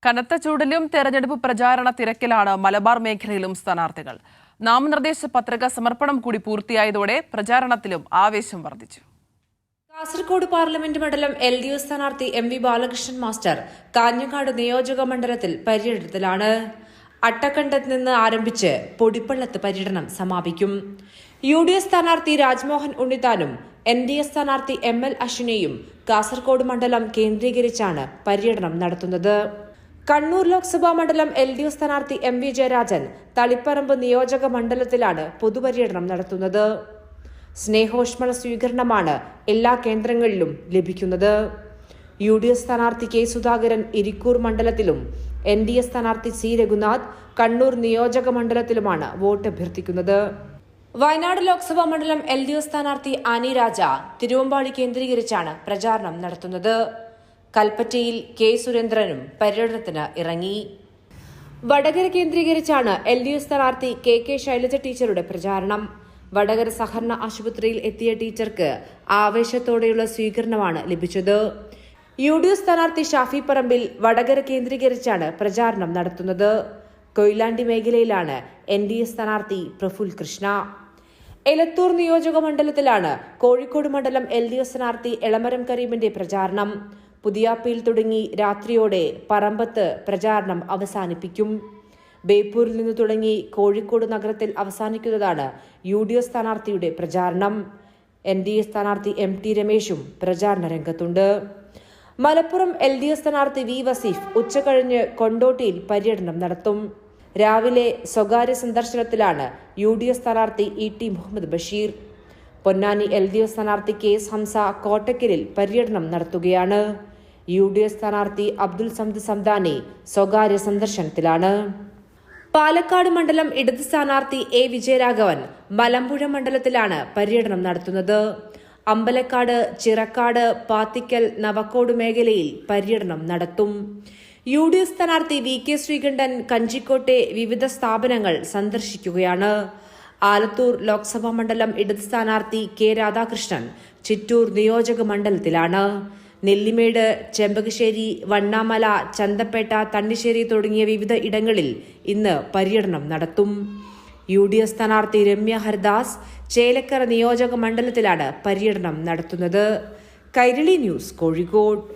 കനത്ത ചൂടിലും തെരഞ്ഞെടുപ്പ് പ്രചാരണ തിരക്കിലാണ് മലബാർ മേഖലയിലും സ്ഥാനാർത്ഥികൾ. നാമനിർദ്ദേശ പത്രിക സമർപ്പണം കൂടി പൂർത്തിയായതോടെ പ്രചാരണത്തിലും ആവേശം വർദ്ധിച്ചു. കാസർഗോഡ് പാർലമെന്റ് മണ്ഡലം LDF സ്ഥാനാർത്ഥി MV ബാലകൃഷ്ണൻ മാസ്റ്റർ കാഞ്ഞങ്ങാട് നിയോജക മണ്ഡലത്തിൽ പര്യടനത്തിലാണ്. അട്ടക്കണ്ടത്ത് നിന്ന് ആരംഭിച്ച് പൊടിപ്പള്ളത്ത് പര്യടനം സമാപിക്കും. UDF സ്ഥാനാർത്ഥി രാജ്മോഹൻ ഉണ്ണിത്താനും NDF സ്ഥാനാർത്ഥി ML അശ്വിനെയും കാസർഗോഡ് മണ്ഡലം കേന്ദ്രീകരിച്ചാണ് പര്യടനം നടത്തുന്നത്. കണ്ണൂർ ലോക്സഭാ മണ്ഡലം LDF സ്ഥാനാർത്ഥി MV ജയരാജൻ തളിപ്പറമ്പ് നിയോജക മണ്ഡലത്തിലാണ് പൊതുപര്യടനം നടത്തുന്നത്. സ്നേഹോഷ്മള സ്വീകരണമാണ് എല്ലാ കേന്ദ്രങ്ങളിലും ലഭിക്കുന്നത്. UDF സ്ഥാനാർത്ഥി K സുധാകരൻ ഇരിക്കൂർ മണ്ഡലത്തിലും NDF സ്ഥാനാർത്ഥി C രഘുനാഥ് കണ്ണൂർ നിയോജക മണ്ഡലത്തിലുമാണ് വോട്ട് അഭ്യർത്ഥിക്കുന്നത്. വയനാട് ലോക്സഭാ മണ്ഡലം LDF സ്ഥാനാർത്ഥി ആനി രാജ തിരുവമ്പാടി കേന്ദ്രീകരിച്ചാണ് പ്രചാരണം നടത്തുന്നത്. കൽപ്പറ്റയിൽ K സുരേന്ദ്രനും പര്യടനത്തിന് ഇറങ്ങി. വടകര കേന്ദ്രീകരിച്ചാണ് LDF സ്ഥാനാർത്ഥി KK ശൈലജ ടീച്ചറുടെ പ്രചാരണം. വടകര സഹകരണ ആശുപത്രിയിൽ എത്തിയ ടീച്ചർക്ക് ആവേശത്തോടെയുള്ള സ്വീകരണമാണ് ലഭിച്ചത്. UDF സ്ഥാനാർത്ഥി ഷാഫി പറമ്പിൽ വടകര കേന്ദ്രീകരിച്ചാണ് പ്രചാരണം നടത്തുന്നത്. കൊയിലാണ്ടി മേഖലയിലാണ് NDF സ്ഥാനാർത്ഥി പ്രഫുൽ കൃഷ്ണ. എലത്തൂർ നിയോജക മണ്ഡലത്തിലാണ് കോഴിക്കോട് മണ്ഡലം LDF സ്ഥാനാർത്ഥി എളമരം കരീമിന്റെ പ്രചാരണം. പുതിയാപ്പയിൽ തുടങ്ങി രാത്രിയോടെ പറമ്പത്ത് പ്രചാരണം അവസാനിപ്പിക്കും. ബേപ്പൂരിൽ നിന്ന് തുടങ്ങി കോഴിക്കോട് നഗരത്തിൽ അവസാനിക്കുന്നതാണ് UDF സ്ഥാനാർത്ഥിയുടെ പ്രചാരണം. NDF സ്ഥാനാർത്ഥി MT രമേശും പ്രചാരണ രംഗത്തുണ്ട്. മലപ്പുറം LDF സ്ഥാനാർത്ഥി V വസീഫ് ഉച്ചകഴിഞ്ഞ് കൊണ്ടോട്ടിയിൽ പര്യടനം നടത്തും. രാവിലെ സ്വകാര്യ സന്ദർശനത്തിലാണ് UDF സ്ഥാനാർത്ഥി ET മുഹമ്മദ് ബഷീർ. പൊന്നാനി LDF സ്ഥാനാർത്ഥി KS ഹംസ കോട്ടക്കലിൽ പര്യടനം നടത്തുകയാണ്. UDF സ്ഥാനാർത്ഥി അബ്ദുൽ സമദ് സംദാനി സ്വകാര്യ സന്ദർശനത്തിലാണ്. പാലക്കാട് മണ്ഡലം ഇടത് സ്ഥാനാർത്ഥി A വിജയരാഘവൻ മലമ്പുഴ മണ്ഡലത്തിലാണ് പര്യടനം നടത്തുന്നത്. അമ്പലക്കാട്, ചിറക്കാട്, പാത്തിക്കൽ, നവക്കോട് മേഖലയിൽ പര്യടനം നടത്തും. UDF സ്ഥാനാർത്ഥി VK ശ്രീകണ്ഠൻ കഞ്ചിക്കോട്ടെ വിവിധ സ്ഥാപനങ്ങൾ സന്ദർശിക്കുകയാണ്. ആലത്തൂർ ലോക്സഭാ മണ്ഡലം ഇടത് സ്ഥാനാർത്ഥി K രാധാകൃഷ്ണൻ ചിറ്റൂർ നിയോജക മണ്ഡലത്തിലാണ്. നെല്ലിമേട്, ചെമ്പകശ്ശേരി, വണ്ണാമല, ചന്തപ്പേട്ട, തണ്ണിശ്ശേരി തുടങ്ങിയ വിവിധ ഇടങ്ങളിൽ ഇന്ന് പര്യടനം നടത്തും. UDF സ്ഥാനാർത്ഥി രമ്യ ഹരിദാസ് ചേലക്കര നിയോജക മണ്ഡലത്തിലാണ് പര്യടനം നടത്തുന്നത്. കൈരളി ന്യൂസ്, കോഴിക്കോട്.